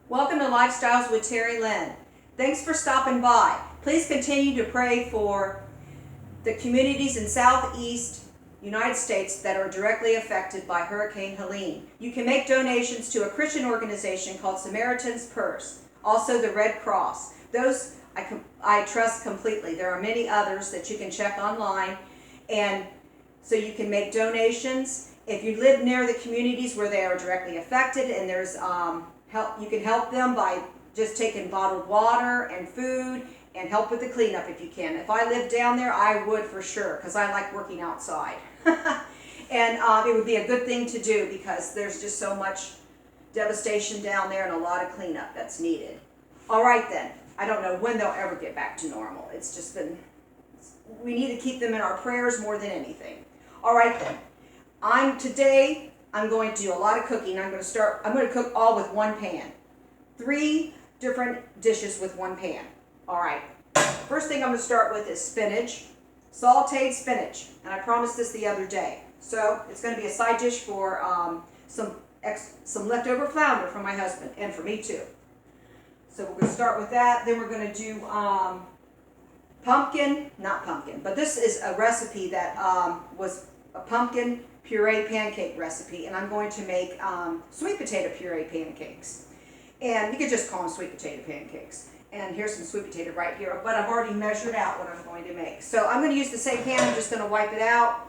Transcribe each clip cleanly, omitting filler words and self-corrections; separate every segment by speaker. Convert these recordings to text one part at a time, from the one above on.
Speaker 1: Welcome to Lifestyles with Terry Lynn. Thanks for stopping by. Please continue to pray for the communities in Southeast United States that are directly affected by Hurricane Helene. You can make donations to a Christian organization called Samaritan's Purse, also the Red Cross. Those I trust completely. There are many others that you can check online, and so you can make donations. If you live near the communities where they are directly affected and there's help, you can help them by just taking bottled water and food and help with the cleanup if you can. If I lived down there, I would for sure, because I like working outside. And it would be a good thing to do because there's just so much devastation down there and a lot of cleanup that's needed. All right then, I don't know when they'll ever get back to normal. It's just been, we need to keep them in our prayers more than anything. All right then, today I'm going to do a lot of cooking. I'm going to cook all with one pan. 3 different dishes with one pan. All right. First thing I'm going to start with is spinach, sauteed spinach. And I promised this the other day. So it's going to be a side dish for some leftover flounder from my husband and for me too. So we're going to start with that. Then we're going to do not pumpkin, but this is a recipe that was a pumpkin puree pancake recipe, and I'm going to make sweet potato puree pancakes. And you could just call them sweet potato pancakes. And here's some sweet potato right here, but I've already measured out what I'm going to make. So I'm going to use the same pan, I'm just going to wipe it out.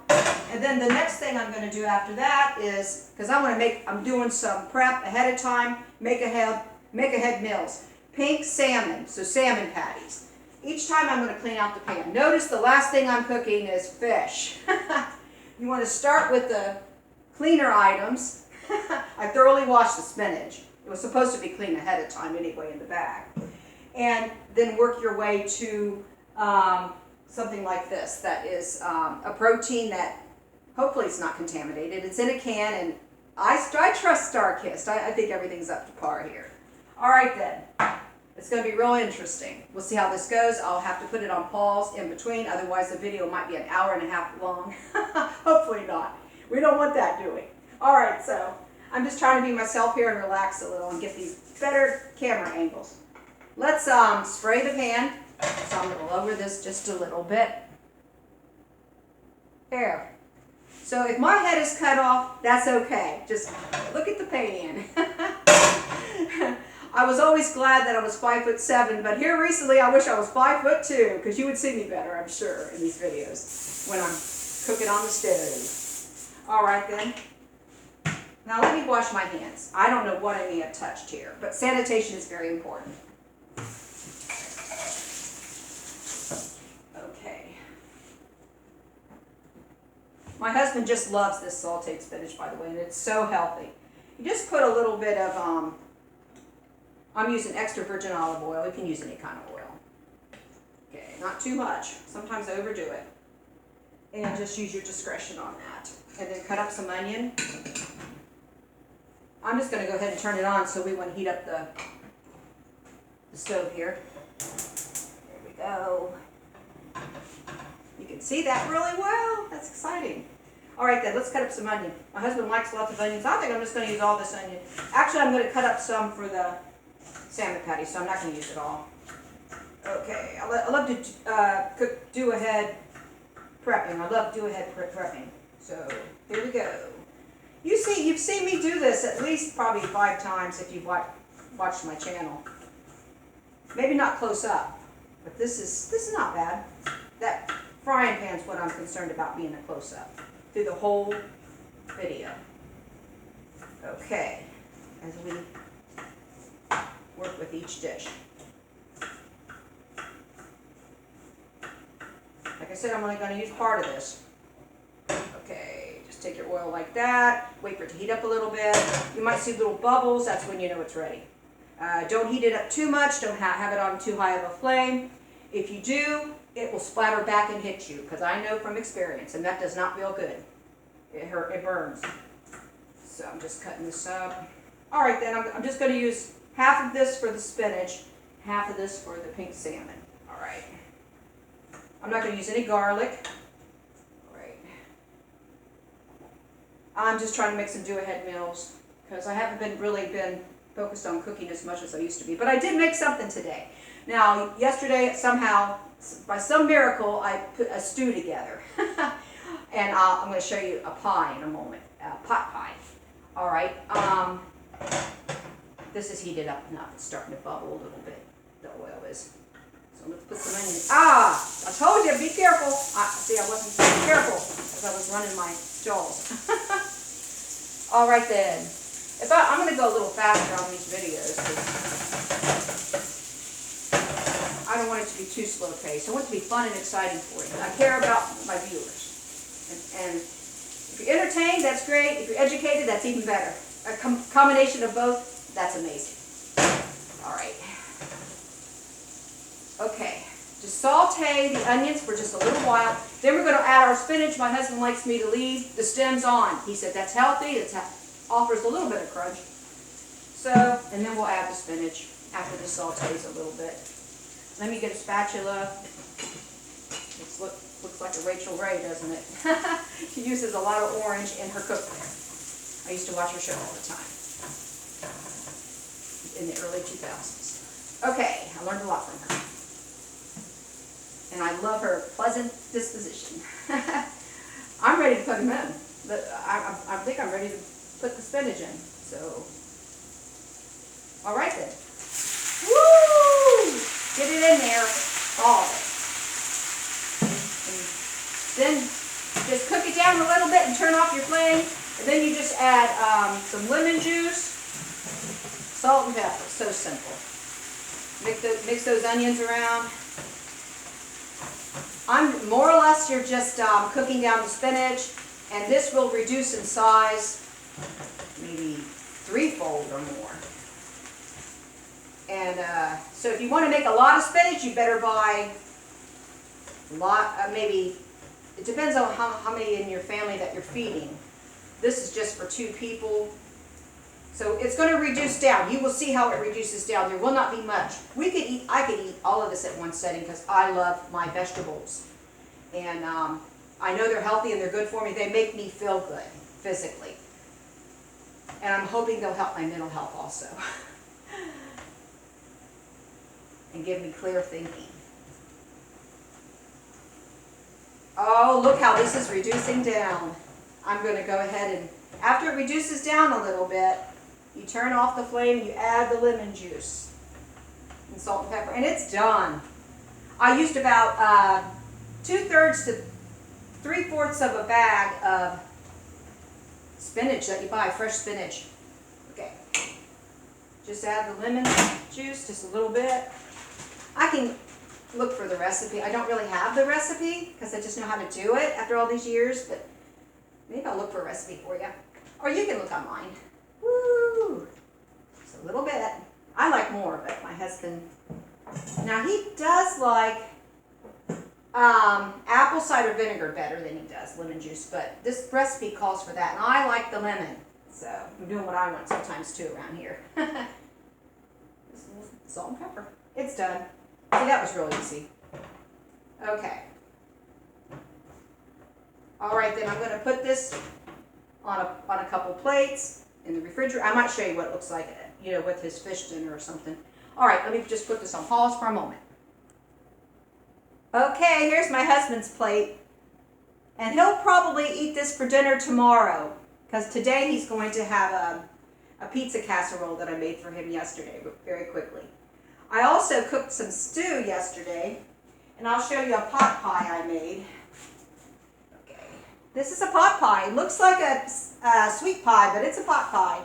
Speaker 1: And then the next thing I'm going to do after that is, because I'm doing some prep ahead of time, make ahead meals. Pink salmon, so salmon patties. Each time I'm going to clean out the pan. Notice the last thing I'm cooking is fish. You want to start with the cleaner items. I thoroughly washed the spinach. It was supposed to be clean ahead of time anyway in the bag. And then work your way to something like this that is a protein that hopefully it's not contaminated. It's in a can, and I trust StarKist. I think everything's up to par here. All right then. It's going to be real interesting. We'll see how this goes. I'll have to put it on pause in between, otherwise the video might be an hour and a half long. Hopefully not. We don't want that, do we? All right, so I'm just trying to be myself here and relax a little and get these better camera angles. Let's spray the pan. So I'm going to lower this just a little bit. There. So if my head is cut off, that's okay. Just look at the pan. I was always glad that I was 5'7", but here recently I wish I was 5'2", because you would see me better, I'm sure, in these videos when I'm cooking on the stove. All right then. Now let me wash my hands. I don't know what I may have touched here, but sanitation is very important. Okay. My husband just loves this sauteed spinach, by the way, and it's so healthy. You just put a little bit of I'm using extra virgin olive oil. You can use any kind of oil. Okay, not too much. Sometimes I overdo it. And just use your discretion on that. And then cut up some onion. I'm just going to go ahead and turn it on so we want to heat up the stove here. There we go. You can see that really well. That's exciting. All right then, let's cut up some onion. My husband likes lots of onions. I think I'm just going to use all this onion. Actually, I'm going to cut up some for the salmon patty, so I'm not going to use it all. Okay, I love to do ahead prepping. I love do ahead prepping. So here we go. You've seen me do this at least probably 5 times if you've watched my channel. Maybe not close up, but this is not bad. That frying pan's what I'm concerned about being a close up through the whole video. Okay, as we work with each dish. Like I said, I'm only going to use part of this. Okay, just take your oil like that. Wait for it to heat up a little bit. You might see little bubbles. That's when you know it's ready. Don't heat it up too much. Don't have it on too high of a flame. If you do, it will splatter back and hit you, because I know from experience, and that does not feel good. It burns. So I'm just cutting this up. All right, then I'm just going to use half of this for the spinach, half of this for the pink salmon. All right. I'm not going to use any garlic. All right. I'm just trying to make some do-ahead meals because I haven't really been focused on cooking as much as I used to be. But I did make something today. Now, yesterday, somehow, by some miracle, I put a stew together. And I'm going to show you a pie in a moment, pot pie. All right. This is heated up enough. It's starting to bubble a little bit. The oil is. So let's put some onions. I told you, be careful. See, I wasn't being careful as I was running my jaws. All right then. I'm going to go a little faster on these videos because I don't want it to be too slow paced. I want it to be fun and exciting for you. I care about my viewers. And if you're entertained, that's great. If you're educated, that's even better. A combination of both, that's amazing. All right. Okay. Just saute the onions for just a little while. Then we're going to add our spinach. My husband likes me to leave the stems on. He said that's healthy. It offers a little bit of crunch. So, and then we'll add the spinach after this sautés a little bit. Let me get a spatula. Looks like a Rachel Ray, doesn't it? She uses a lot of orange in her cookbook. I used to watch her show all the time in the early 2000s. Okay, I learned a lot from her. And I love her pleasant disposition. I'm ready to put them in. I think I'm ready to put the spinach in. So, all right then. Woo! Get it in there, all of it. Then just cook it down a little bit and turn off your flame. And then you just add some lemon juice, salt and pepper. So simple. Mix those onions around. More or less you're just cooking down the spinach, and this will reduce in size maybe threefold or more. And so if you want to make a lot of spinach, you better buy a lot, maybe. It depends on how many in your family that you're feeding. This is just for 2 people. So it's going to reduce down. You will see how it reduces down. There will not be much. I could eat all of this at one setting because I love my vegetables. And I know they're healthy and they're good for me. They make me feel good physically. And I'm hoping they'll help my mental health also. And give me clear thinking. Oh, look how this is reducing down. I'm going to go ahead and, after it reduces down a little bit, you turn off the flame and you add the lemon juice and salt and pepper, and it's done. I used about 2/3 to 3/4 of a bag of spinach that you buy, fresh spinach. Okay. Just add the lemon juice, just a little bit. I can look for the recipe. I don't really have the recipe because I just know how to do it after all these years, but maybe I'll look for a recipe for you. Or you can look online. Woo! Just a little bit. I like more, but my husband, now he does like apple cider vinegar better than he does lemon juice, but this recipe calls for that, and I like the lemon. So I'm doing what I want sometimes too around here. Salt and pepper. It's done. See, that was real easy. Okay. All right, then I'm going to put this on a couple plates in the refrigerator. I might show you what it looks like, you know, with his fish dinner or something. All right, let me just put this on pause for a moment. Okay, here's my husband's plate. And he'll probably eat this for dinner tomorrow, because today he's going to have a pizza casserole that I made for him yesterday, very quickly. I also cooked some stew yesterday, and I'll show you a pot pie I made. Okay, this is a pot pie. It looks like a sweet pie, but it's a pot pie.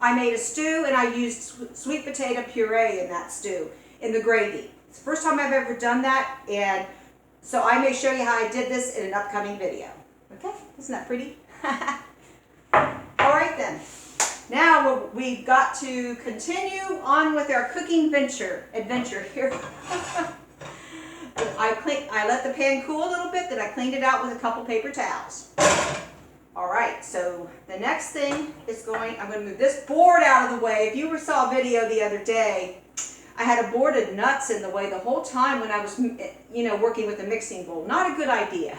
Speaker 1: I made a stew, and I used sweet potato puree in that stew, in the gravy. It's the first time I've ever done that, and so I may show you how I did this in an upcoming video. Okay, isn't that pretty? All right then. Now we've got to continue on with our cooking adventure here. I let the pan cool a little bit, then I cleaned it out with a couple paper towels. All right, so the next thing is I'm going to move this board out of the way. If you saw a video the other day, I had a board of nuts in the way the whole time when I was, you know, working with the mixing bowl. Not a good idea.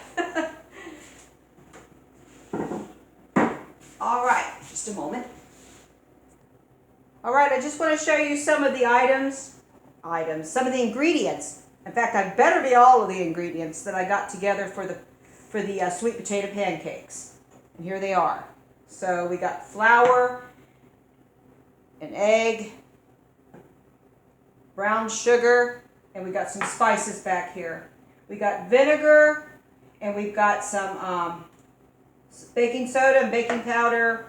Speaker 1: All right, just a moment. All right, I just want to show you some of the some of the ingredients. In fact, I better be all of the ingredients that I got together for the sweet potato pancakes. And here they are. So we got flour, an egg, brown sugar, and we got some spices back here. We got vinegar, and we've got some baking soda and baking powder,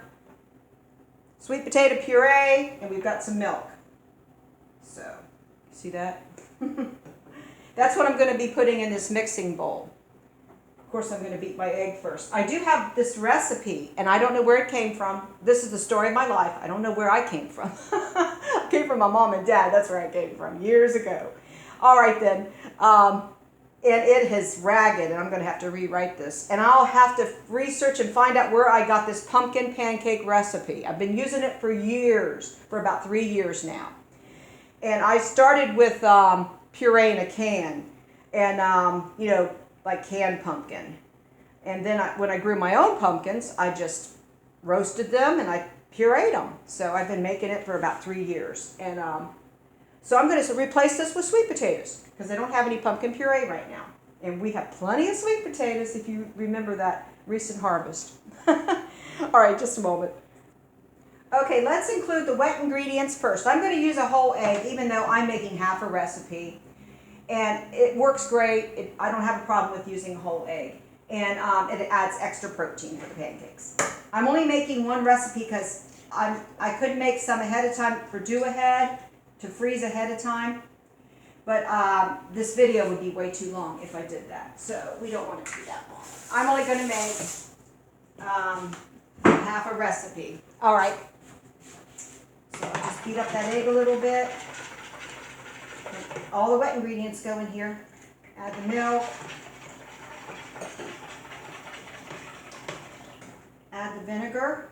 Speaker 1: sweet potato puree, and we've got some milk. So, see that? That's what I'm going to be putting in this mixing bowl. Of course, I'm going to beat my egg first. I do have this recipe, and I don't know where it came from. This is the story of my life. I don't know where I came from. I came from my mom and dad. That's where I came from, years ago. All right, then. And it is ragged, and I'm going to have to rewrite this. And I'll have to research and find out where I got this pumpkin pancake recipe. I've been using it for years, for about 3 years now. And I started with puree in a can, and, you know, like canned pumpkin. And then when I grew my own pumpkins, I just roasted them and I pureed them. So I've been making it for about 3 years. And so I'm going to replace this with sweet potatoes because I don't have any pumpkin puree right now. And we have plenty of sweet potatoes if you remember that recent harvest. All right, just a moment. Okay, let's include the wet ingredients first. I'm going to use a whole egg even though I'm making half a recipe. And it works great. I don't have a problem with using a whole egg. And it adds extra protein for the pancakes. I'm only making one recipe because I could make some ahead of time for do-ahead, to freeze ahead of time. But this video would be way too long if I did that. So we don't want to do that long. I'm only going to make half a recipe. All right. So I'll just beat up that egg a little bit. All the wet ingredients go in here. Add the milk. Add the vinegar.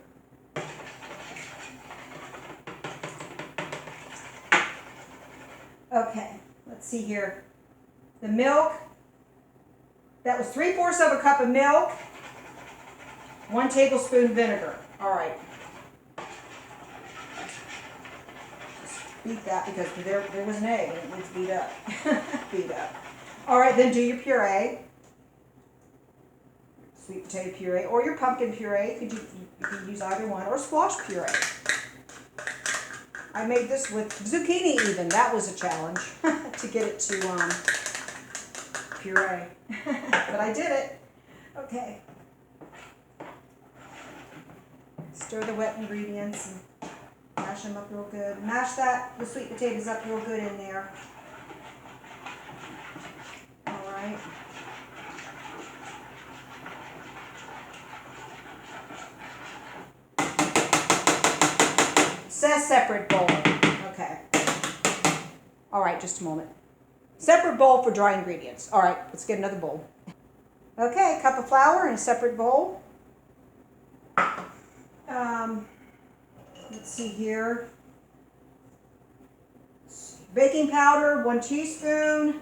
Speaker 1: Okay, let's see here. The milk, that was 3/4 of a cup of milk, 1 tablespoon vinegar. All right. Beat that because there was an egg and it needs beat up. Beat up. All right, then do your puree. Sweet potato puree or your pumpkin puree. You could use either one, or squash puree. I made this with zucchini even. That was a challenge to get it to puree. But I did it. Okay. Stir the wet ingredients and mash them up real good. Mash the sweet potatoes up real good in there. All right. It says separate bowl. Okay. All right, just a moment. Separate bowl for dry ingredients. All right, let's get another bowl. Okay, a cup of flour in a separate bowl. Let's see here. Baking powder, 1 teaspoon.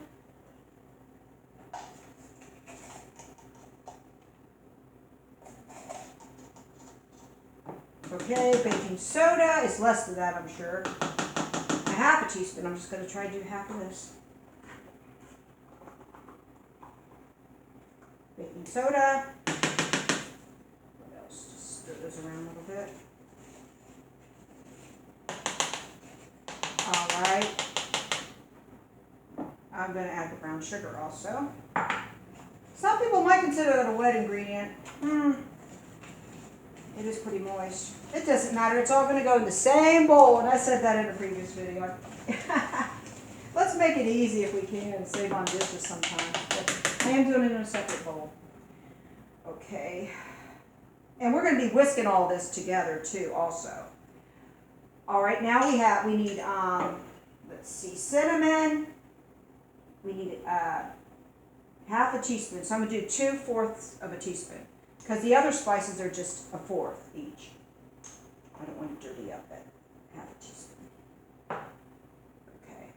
Speaker 1: Okay, baking soda is less than that, I'm sure. A half a teaspoon. I'm just going to try to do half of this. Baking soda. What else? Just stir those around a little bit. All right. I'm going to add the brown sugar also. Some people might consider that a wet ingredient. It is pretty moist. It doesn't matter. It's all going to go in the same bowl, and I said that in a previous video. Let's make it easy if we can and save on dishes sometimes. But I am doing it in a separate bowl. Okay. And we're going to be whisking all this together too also. All right, now we need, let's see, cinnamon. We need half a teaspoon. So I'm going to do 2/4 of a teaspoon. Because the other spices are just 1/4 each. I don't want to dirty up that half a teaspoon. Okay.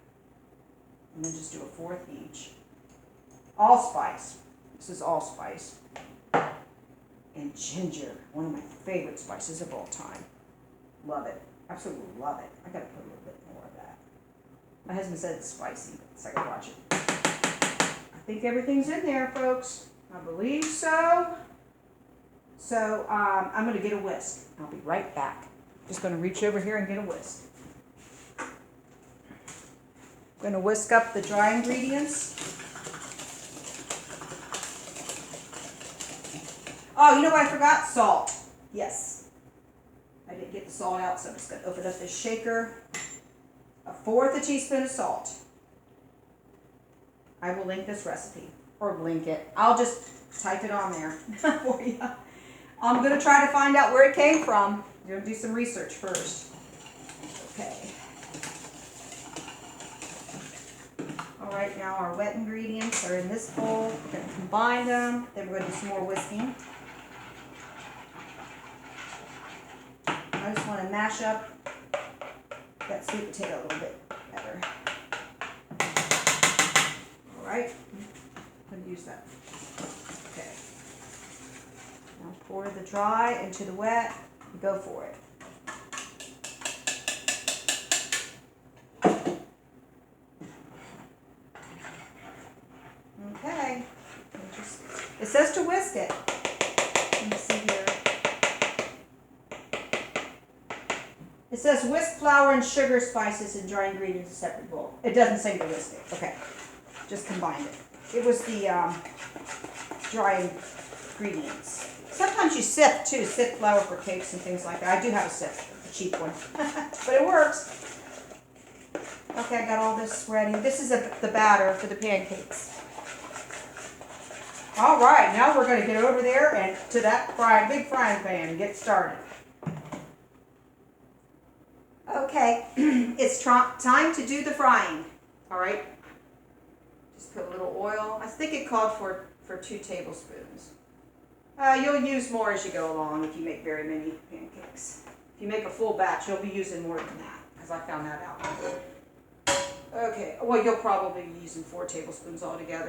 Speaker 1: And then just do 1/4 each. Allspice. This is allspice. And ginger, one of my favorite spices of all time. Love it. Absolutely love it. I gotta put a little bit more of that. My husband said it's spicy, so I gotta watch it. I think everything's in there, folks. I believe so. So I'm gonna get a whisk. I'll be right back. Just gonna reach over here and get a whisk. I'm gonna whisk up the dry ingredients. Oh, you know what I forgot? Salt. Yes. I didn't get the salt out, so I'm just gonna open up this shaker. 1/4 teaspoon of salt. I will link this recipe, or link it. I'll just type it on there for you. I'm gonna try to find out where it came from. You're gonna do some research first. Okay. All right, now our wet ingredients are in this bowl. We're gonna combine them. Then we're gonna do some more whisking. I just want to mash up that sweet potato a little bit better. All right, I'm going to use that. Okay. Now pour the dry into the wet. Go for it. Okay. It says to whisk it. Let me see here. It says whisk flour and sugar, spices, and dry ingredients in a separate bowl. It doesn't say to whisk it. Okay. Just combine it. It was the dry ingredients. Sometimes you sift too. Sift flour for cakes and things like that. I do have a sift, a cheap one. But it works. Okay, I got all this ready. This is the batter for the pancakes. All right, now we're going to get over there and to that big frying pan and get started. Okay, it's time to do the frying. All right, just put a little oil. I think it called for 2 tablespoons. You'll use more as you go along if you make very many pancakes. If you make a full batch, you'll be using more than that, because I found that out. Okay, well, you'll probably be using 4 tablespoons altogether.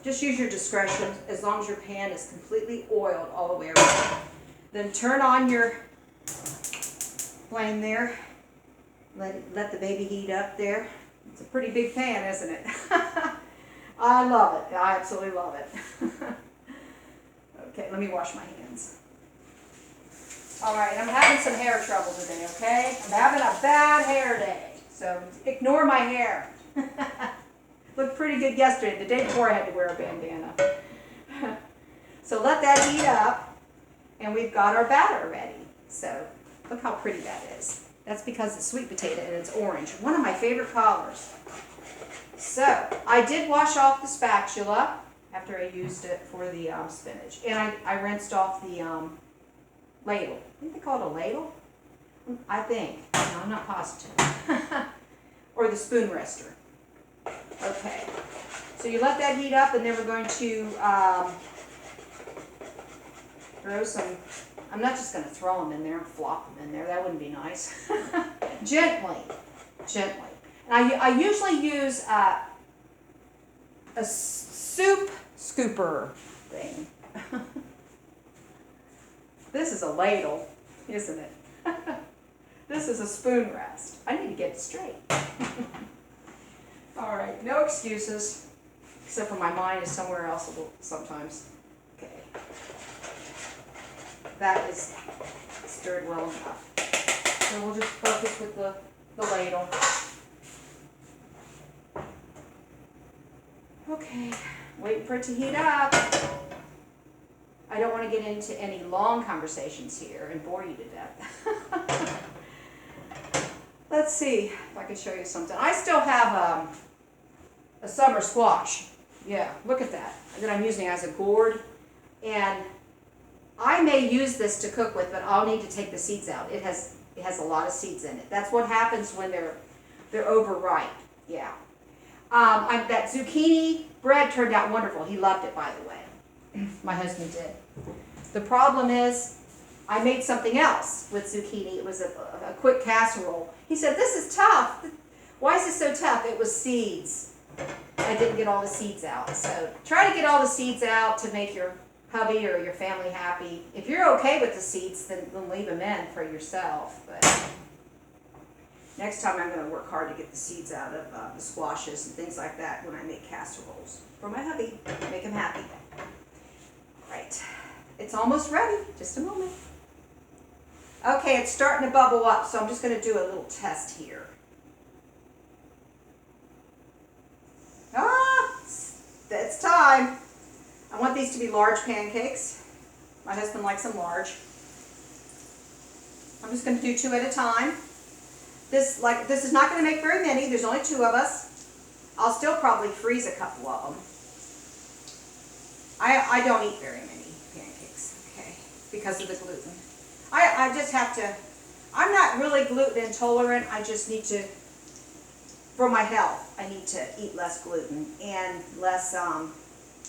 Speaker 1: Just use your discretion as long as your pan is completely oiled all the way around. Then turn on your flame there. Let the baby heat up there. It's a pretty big pan, isn't it? I love it. I absolutely love it. Okay, let me wash my hands. All right, I'm having some hair trouble today, okay? I'm having a bad hair day, so ignore my hair. Looked pretty good yesterday. The day before I had to wear a bandana. So let that heat up, and we've got our batter ready. So look how pretty that is. That's because it's sweet potato and it's orange. One of my favorite colors. So I did wash off the spatula after I used it for the spinach. And I rinsed off the ladle. I think they call it a ladle? I think. No, I'm not positive. Or the spoon rester. Okay. So you let that heat up, and then we're going to throw some. I'm not just going to throw them in there and flop them in there. That wouldn't be nice. Gently. Gently. And I usually use a soup scooper thing. This is a ladle, isn't it? This is a spoon rest. I need to get it straight. All right, no excuses, except for my mind is somewhere else sometimes. Okay. That is stirred well enough. So we'll just focus with the ladle. Okay, waiting for it to heat up. I don't want to get into any long conversations here and bore you to death. Let's see if I can show you something. I still have a summer squash. Yeah, look at that. That I'm using as a gourd. And I may use this to cook with, but I'll need to take the seeds out. It has a lot of seeds in it. That's what happens when they're overripe. Yeah. That zucchini bread turned out wonderful. He loved it, by the way. My husband did. The problem is, I made something else with zucchini. It was a quick casserole. He said, "This is tough. Why is it so tough?" It was seeds. I didn't get all the seeds out. So try to get all the seeds out to make your hubby or your family happy. If you're okay with the seeds, then leave them in for yourself. But Next time I'm going to work hard to get the seeds out of the squashes and things like that when I make casseroles for my hubby. Make him happy. Right. It's almost ready. Just a moment. Okay, it's starting to bubble up, so I'm just going to do a little test here. It's time. I want these to be large pancakes. My husband likes them large. I'm just going to do 2 at a time. This is not going to make very many. There's only 2 of us. I'll still probably freeze a couple of them. I don't eat very many pancakes, okay, because of the gluten. I just have to, I'm not really gluten intolerant. I just need to, for my health, I need to eat less gluten and less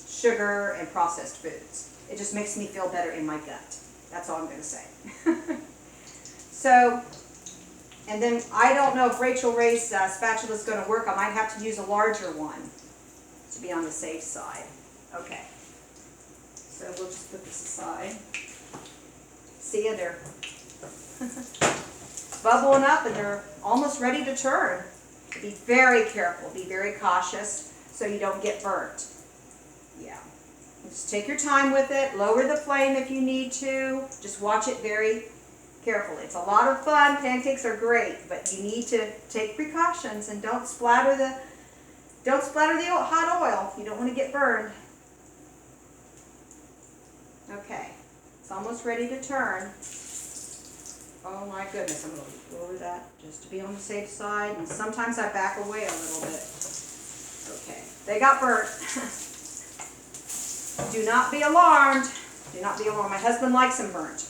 Speaker 1: sugar and processed foods. It just makes me feel better in my gut. That's all I'm going to say. So, and then I don't know if Rachel Ray's spatula is going to work. I might have to use a larger one to be on the safe side. Okay. So we'll just put this aside. See you there. Bubbling up and they're almost ready to turn. Be very careful. Be very cautious so you don't get burnt. Yeah. Just take your time with it. Lower the flame if you need to. Just watch it very carefully. It's a lot of fun. Pancakes are great, but you need to take precautions and don't splatter the hot oil. You don't want to get burned. Okay, it's almost ready to turn. Oh my goodness, I'm going to lower that just to be on the safe side. And sometimes I back away a little bit. Okay, they got burnt. Do not be alarmed. Do not be alarmed. My husband likes them burnt.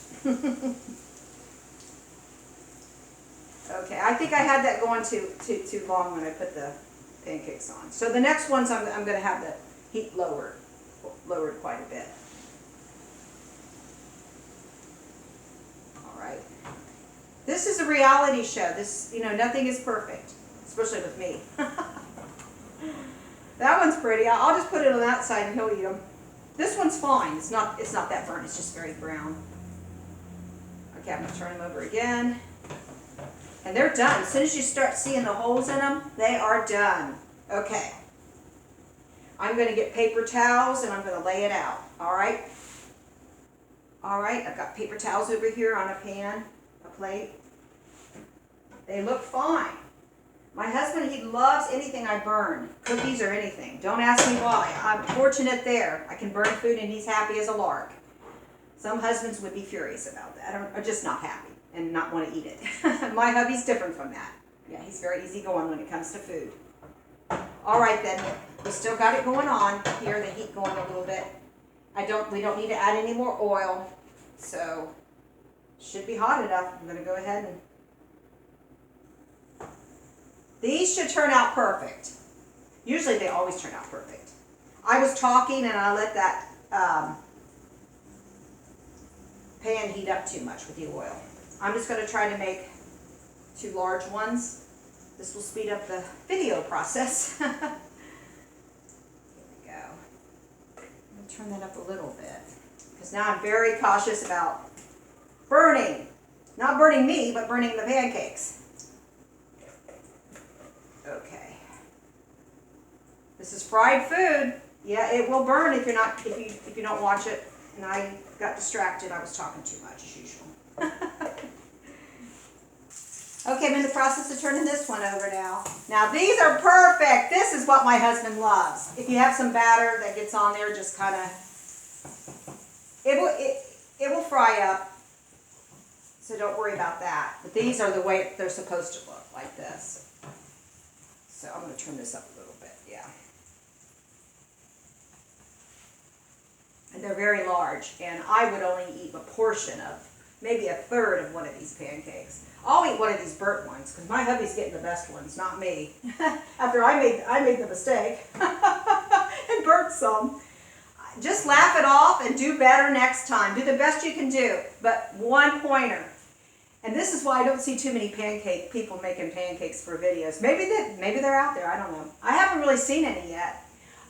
Speaker 1: Okay, I think I had that going too long when I put the pancakes on. So the next ones I'm going to have the heat lowered quite a bit. All right. This is a reality show. This, nothing is perfect, especially with me. That one's pretty. I'll just put it on that side and he'll eat them. This one's fine. It's not that burnt. It's just very brown. Okay, I'm going to turn them over again. And they're done. As soon as you start seeing the holes in them, they are done. Okay. I'm going to get paper towels and I'm going to lay it out. All right? All right, I've got paper towels over here on a pan, a plate. They look fine. My husband, he loves anything I burn, cookies or anything. Don't ask me why. I'm fortunate there. I can burn food and he's happy as a lark. Some husbands would be furious about that or just not happy and not want to eat it. My hubby's different from that. Yeah, he's very easygoing when it comes to food. All right then, we still got it going on here, the heat going a little bit. We don't need to add any more oil, so should be hot enough. I'm going to go ahead and these should turn out perfect. Usually they always turn out perfect. I was talking and I let that pan heat up too much with the oil. I'm just going to try to make 2 large ones. This will speed up the video process. Here we go. I'm going to turn that up a little bit because now I'm very cautious about burning. Not burning me, but burning the pancakes. Okay. This is fried food. Yeah, it will burn if you don't watch it. And I got distracted. I was talking too much as usual. Okay, I'm in the process of turning this one over now. Now these are perfect. This is what my husband loves. If you have some batter that gets on there, just kind of, it will fry up. So don't worry about that. But these are the way they're supposed to look, like this. So I'm going to turn this up a little bit, yeah. And they're very large, and I would only eat a portion of, maybe a third of one of these pancakes. I'll eat one of these burnt ones, because my hubby's getting the best ones, not me. After I made the mistake and burnt some. Just laugh it off and do better next time. Do the best you can do, but one pointer. And this is why I don't see too many people making pancakes for videos. Maybe they're out there, I don't know. I haven't really seen any yet.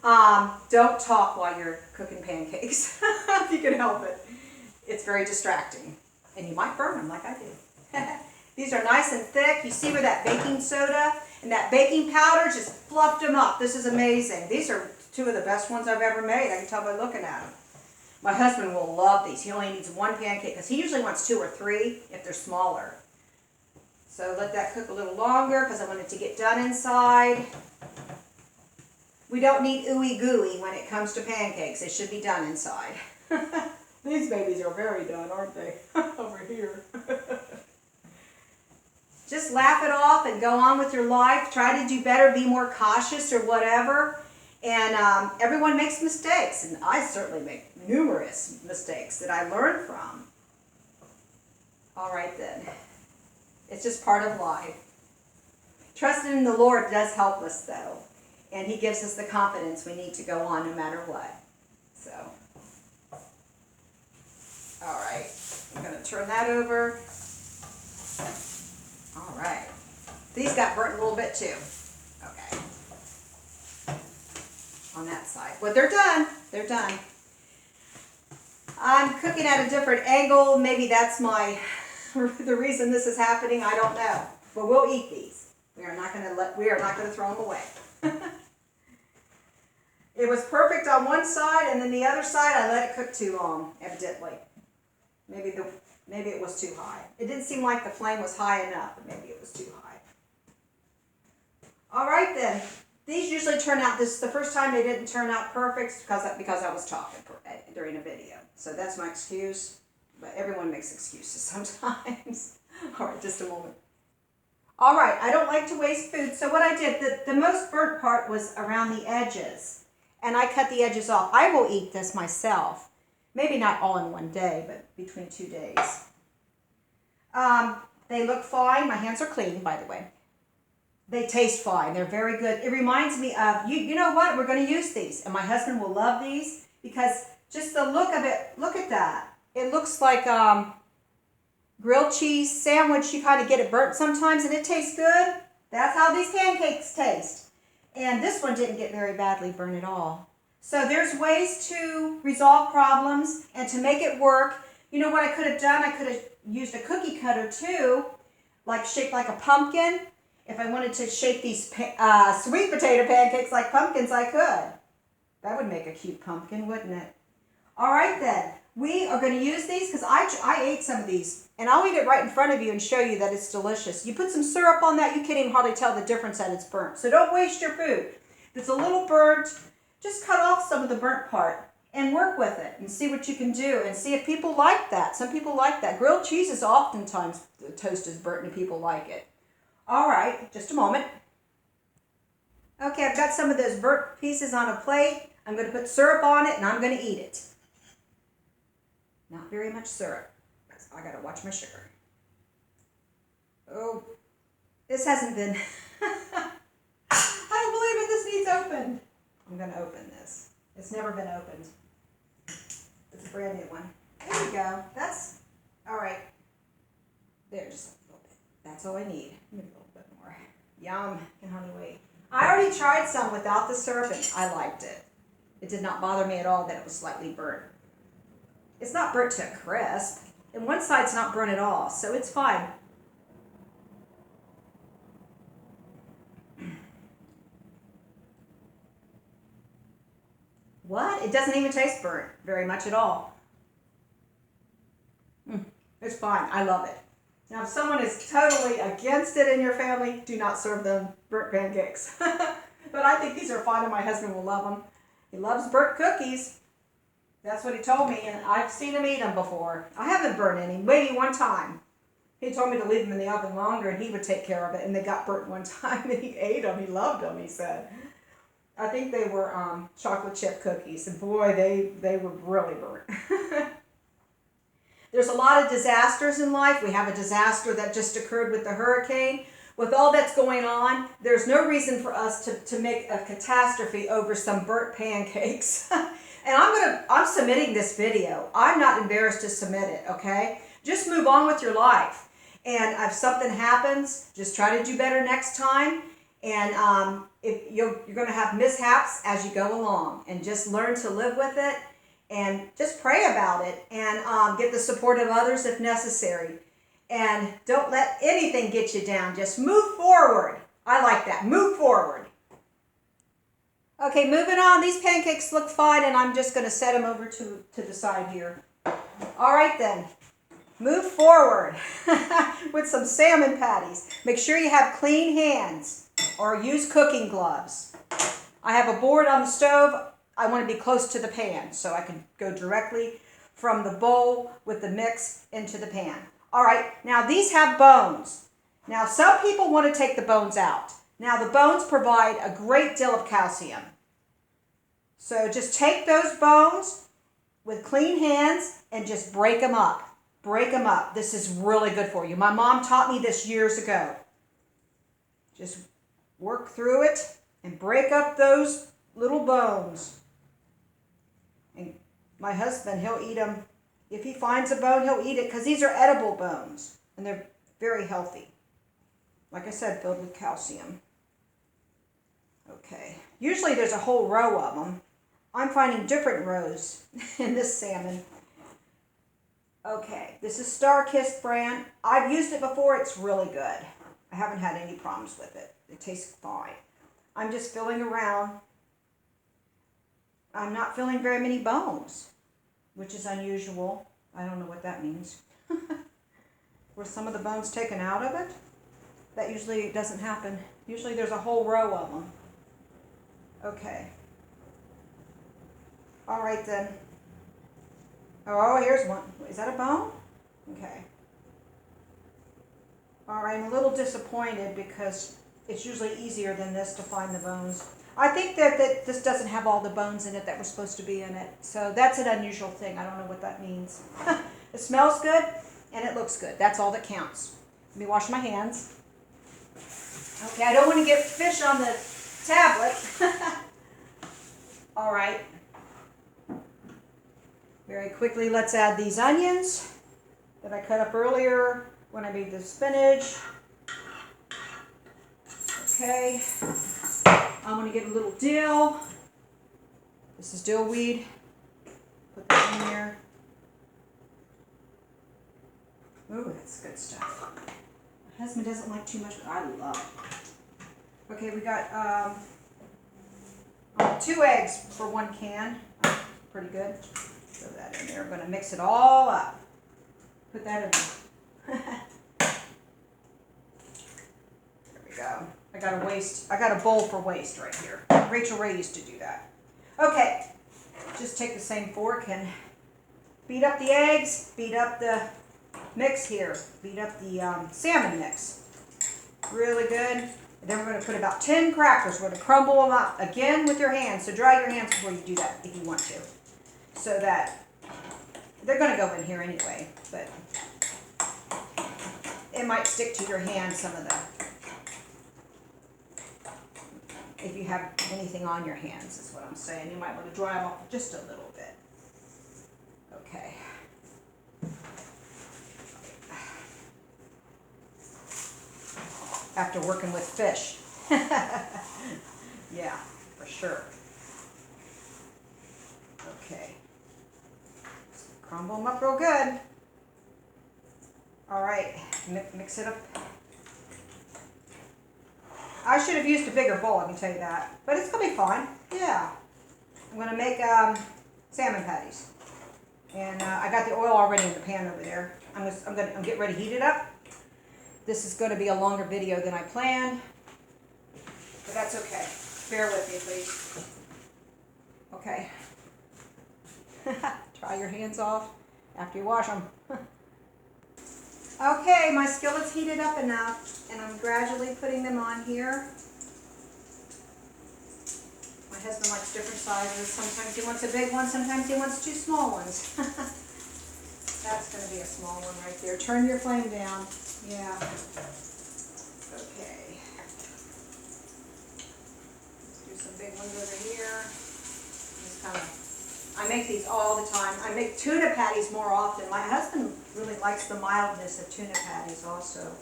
Speaker 1: Don't talk while you're cooking pancakes, if you can help it. It's very distracting. And you might burn them like I do. These are nice and thick. You see where that baking soda and that baking powder just fluffed them up. This is amazing. These are two of the best ones I've ever made. I can tell by looking at them. My husband will love these. He only needs one pancake because he usually wants 2 or 3 if they're smaller. So let that cook a little longer because I want it to get done inside. We don't need ooey gooey when it comes to pancakes. They should be done inside. These babies are very done, aren't they? Over here. Just laugh it off and go on with your life. Try to do better, be more cautious or whatever. And everyone makes mistakes. And I certainly make numerous mistakes that I learn from. All right then. It's just part of life. Trusting in the Lord does help us though. And He gives us the confidence we need to go on no matter what. So, all right. I'm going to turn that over. All right. These got burnt a little bit too. Okay. On that side. But they're done. They're done. I'm cooking at a different angle. Maybe that's the reason this is happening. I don't know. But we'll eat these. We are not going to throw them away. It was perfect on one side, and then the other side I let it cook too long, evidently. Maybe it was too high. It didn't seem like the flame was high enough, but maybe it was too high. All right then. These usually turn out, this is the first time they didn't turn out perfect because I was talking during a video. So that's my excuse, but everyone makes excuses sometimes. All right, just a moment. All right, I don't like to waste food, so what I did, the most burnt part was around the edges, and I cut the edges off. I will eat this myself. Maybe not all in one day, but between 2 days. They look fine. My hands are clean, by the way. They taste fine. They're very good. It reminds me of, you know what? We're going to use these, and my husband will love these because just the look of it, look at that. It looks like grilled cheese sandwich. You kind of get it burnt sometimes, and it tastes good. That's how these pancakes taste. And this one didn't get very badly burnt at all. So there's ways to resolve problems and to make it work. You know what I could have done? I could have used a cookie cutter too, like shaped like a pumpkin. If I wanted to shape these sweet potato pancakes like pumpkins, I could. That would make a cute pumpkin, wouldn't it? All right then. We are going to use these because I ate some of these. And I'll eat it right in front of you and show you that it's delicious. You put some syrup on that, you can't even hardly tell the difference that it's burnt. So don't waste your food. If it's a little burnt, just cut off some of the burnt part and work with it and see what you can do and see if people like that. Some people like that. Grilled cheese is oftentimes, the toast is burnt and people like it. All right, just a moment. Okay, I've got some of those burnt pieces on a plate. I'm going to put syrup on it and I'm going to eat it. Not very much syrup. I gotta watch my sugar. Oh, this hasn't been, I don't believe it, this needs opened. I'm gonna open this. It's never been opened. It's a brand new one. There we go, that's, all right. There, just a little bit. That's all I need. Maybe a little bit more. Yum, can hardly wait. I already tried some without the syrup and I liked it. It did not bother me at all that it was slightly burnt. It's not burnt to a crisp. And one side's not burnt at all, so it's fine. What? It doesn't even taste burnt very much at all. It's fine. I love it. Now, if someone is totally against it in your family, do not serve them burnt pancakes. But I think these are fine, and my husband will love them. He loves burnt cookies. That's what he told me, and I've seen him eat them before. I haven't burnt any, maybe one time. He told me to leave them in the oven longer, and he would take care of it, and they got burnt one time, and he ate them. He loved them, he said. I think they were chocolate chip cookies, and boy, they were really burnt. There's a lot of disasters in life. We have a disaster that just occurred with the hurricane. With all that's going on, there's no reason for us to make a catastrophe over some burnt pancakes. And I'm submitting this video. I'm not embarrassed to submit it, okay? Just move on with your life. And if something happens, just try to do better next time. And if you're going to have mishaps as you go along. And just learn to live with it. And just pray about it. And get the support of others if necessary. And don't let anything get you down. Just move forward. I like that. Move forward. Okay, moving on. These pancakes look fine, and I'm just going to set them over to the side here. All right, then. Move forward with some salmon patties. Make sure you have clean hands or use cooking gloves. I have a board on the stove. I want to be close to the pan so I can go directly from the bowl with the mix into the pan. All right, now these have bones. Now some people want to take the bones out. Now the bones provide a great deal of calcium. So just take those bones with clean hands and just break them up. Break them up. This is really good for you. My mom taught me this years ago. Just work through it and break up those little bones. And my husband, he'll eat them. If he finds a bone, he'll eat it because these are edible bones and they're very healthy. Like I said, filled with calcium. Okay. Usually there's a whole row of them. I'm finding different rows in this salmon. Okay, this is Star-Kissed brand. I've used it before. It's really good. I haven't had any problems with it. It tastes fine. I'm just filling around. I'm not feeling very many bones, which is unusual. I don't know what that means. Were some of the bones taken out of it? That usually doesn't happen. Usually there's a whole row of them. Okay. All right then. Oh, here's one. Is that a bone? Okay. All right, I'm a little disappointed because it's usually easier than this to find the bones. I think that this doesn't have all the bones in it that were supposed to be in it. So that's an unusual thing. I don't know what that means. It smells good and it looks good. That's all that counts. Let me wash my hands. Okay, I don't want to get fish on the tablet. All right. Very quickly, let's add these onions that I cut up earlier when I made the spinach. Okay. I'm going to get a little dill. This is dill weed. Put that in there. Ooh, that's good stuff. My husband doesn't like too much, but I love it. Okay, we got 2 eggs for 1 can. Pretty good. Throw that in there. I'm going to mix it all up. Put that in there. There we go. I got a bowl for waste right here. Rachel Ray used to do that. Okay. Just take the same fork and beat up the eggs, beat up the mix here, beat up the salmon mix. Really good. And then we're going to put about 10 crackers. We're going to crumble them up again with your hands. So dry your hands before you do that if you want to. So that they're going to go in here anyway, but it might stick to your hand, some of the, if you have anything on your hands is what I'm saying. You might want to dry them off just a little bit. Okay. After working with fish. Yeah, for sure. Okay. Crumble them up real good. All right, mix it up. I should have used a bigger bowl, I can tell you that. But it's going to be fine. Yeah. I'm going to make salmon patties. And I got the oil already in the pan over there. I'm getting ready to heat it up. This is going to be a longer video than I planned. But that's okay. Bear with me, please. Okay. Dry your hands off after you wash them. Okay, my skillet's heated up enough, and I'm gradually putting them on here. My husband likes different sizes. Sometimes he wants a big one, sometimes he wants 2 small ones. That's going to be a small one right there. Turn your flame down. Yeah. Okay. Let's do some big ones over here. Just kind of. I make these all the time. I make tuna patties more often. My husband really likes the mildness of tuna patties also.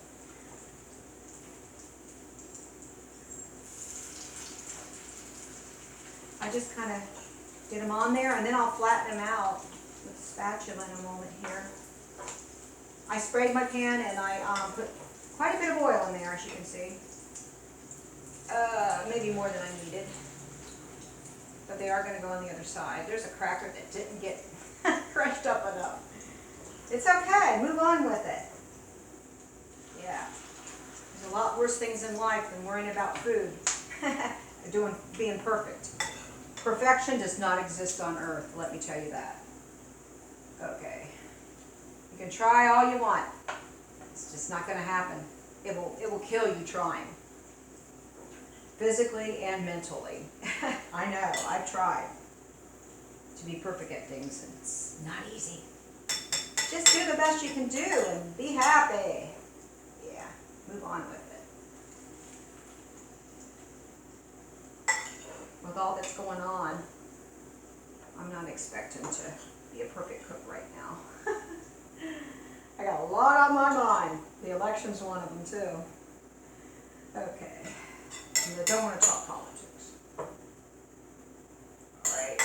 Speaker 1: I just kind of get them on there and then I'll flatten them out with a spatula in a moment here. I sprayed my pan and I put quite a bit of oil in there, as you can see. Maybe more than I needed. But they are going to go on the other side. There's a cracker that didn't get crushed up enough. It's okay. Move on with it. Yeah. There's a lot worse things in life than worrying about food. Being perfect. Perfection does not exist on earth, let me tell you that. Okay. You can try all you want. It's just not going to happen. It will kill you trying. Physically and mentally. I know, I've tried to be perfect at things, and it's not easy. Just do the best you can do and be happy. Yeah, move on with it. With all that's going on, I'm not expecting to be a perfect cook right now. I got a lot on my mind. The election's one of them too. Okay. And I don't want to talk politics. All right.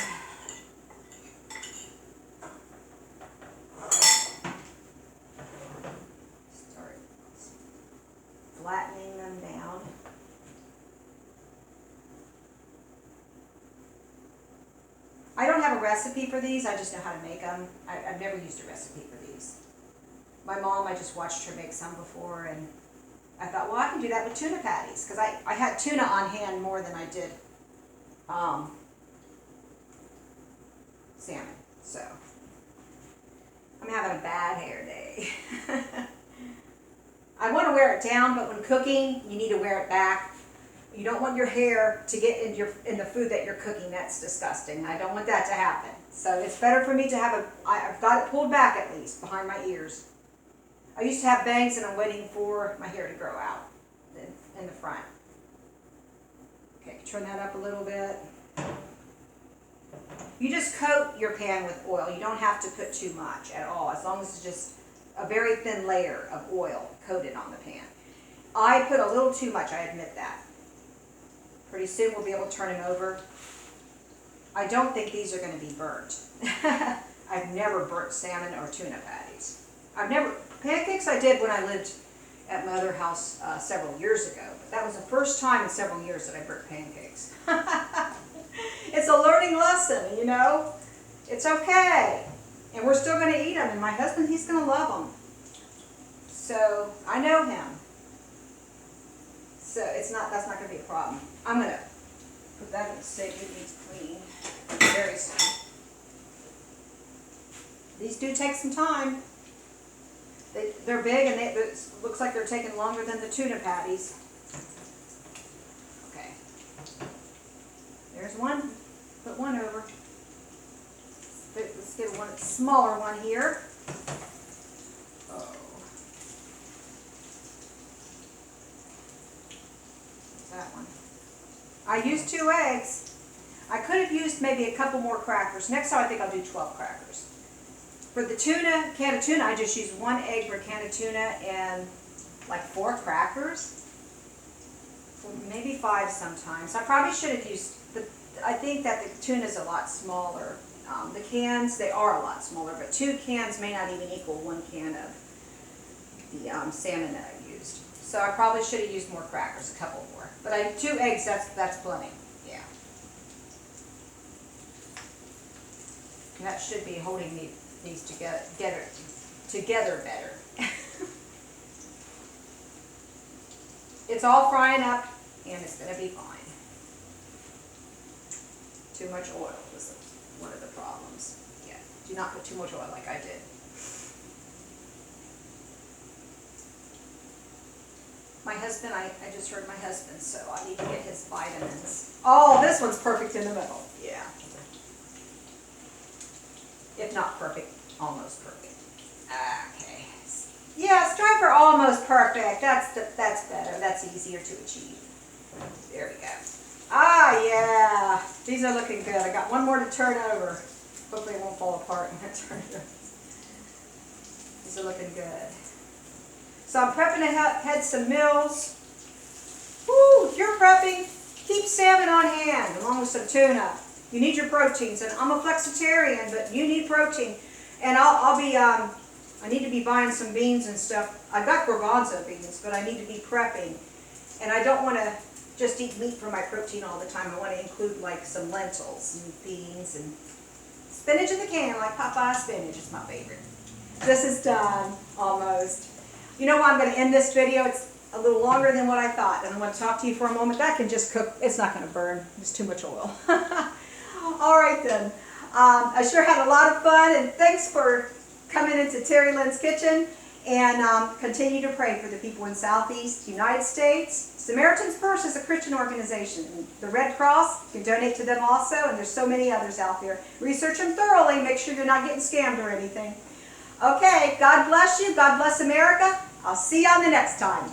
Speaker 1: Start flattening them down. I don't have a recipe for these. I just know how to make them. I've never used a recipe for these. My mom, I just watched her make some before, and I thought, well, I can do that with tuna patties, because I had tuna on hand more than I did salmon. So I'm having a bad hair day. I want to wear it down, but when cooking, you need to wear it back. You don't want your hair to get in the food that you're cooking. That's disgusting. I don't want that to happen. So it's better for me to have I've got it pulled back at least behind my ears. I used to have bangs, and I'm waiting for my hair to grow out in the front. Okay, turn that up a little bit. You just coat your pan with oil. You don't have to put too much at all, as long as it's just a very thin layer of oil coated on the pan. I put a little too much, I admit that. Pretty soon we'll be able to turn them over. I don't think these are going to be burnt. I've never burnt salmon or tuna patties. Pancakes I did when I lived at my other house several years ago. But that was the first time in several years that I burnt pancakes. It's a learning lesson, you know. It's okay. And we're still going to eat them. And my husband, he's going to love them. So I know him. So that's not going to be a problem. I'm going to put that in the sink. It needs cleaned very soon. These do take some time. They're big, and it looks like they're taking longer than the tuna patties. Okay. There's one. Put one over. Let's get a smaller one here. Oh. That one. I used 2 eggs. I could have used maybe a couple more crackers. Next time I think I'll do 12 crackers. For the can of tuna, I just use 1 egg per can of tuna and like 4 crackers. Maybe 5 sometimes. I probably should have used, I think that the tuna is a lot smaller. The cans, they are a lot smaller, but 2 cans may not even equal 1 can of the salmon that I used. So I probably should have used more crackers, a couple more. But 2 eggs, that's plenty. Yeah. And that should be holding these together better. It's all frying up, and it's going to be fine. Too much oil is one of the problems. Yeah, do not put too much oil like I did. My husband, I just heard my husband, so I need to get his vitamins. Oh, this one's perfect in the middle. Yeah. If not perfect, almost perfect. Okay. Yeah, strive for almost perfect. That's better. That's easier to achieve. There we go. Ah, yeah. These are looking good. I got one more to turn over. Hopefully it won't fall apart when I turn it over. These are looking good. So I'm prepping ahead some meals. Woo, if you're prepping, keep salmon on hand along with some tuna. You need your proteins, and I'm a flexitarian, but you need protein. And I'll be I need to be buying some beans and stuff. I've got garbanzo beans, but I need to be prepping. And I don't want to just eat meat for my protein all the time. I want to include like some lentils and beans and spinach in the can, like Popeye spinach is my favorite. This is done, almost. You know why I'm going to end this video? It's a little longer than what I thought. And I want to talk to you for a moment. That can just cook. It's not going to burn. It's too much oil. All right then. I sure had a lot of fun, and thanks for coming into Terry Lynn's kitchen, and continue to pray for the people in Southeast United States. Samaritan's Purse is a Christian organization. The Red Cross, you can donate to them also, and there's so many others out there. Research them thoroughly. Make sure you're not getting scammed or anything. Okay, God bless you. God bless America. I'll see you on the next time.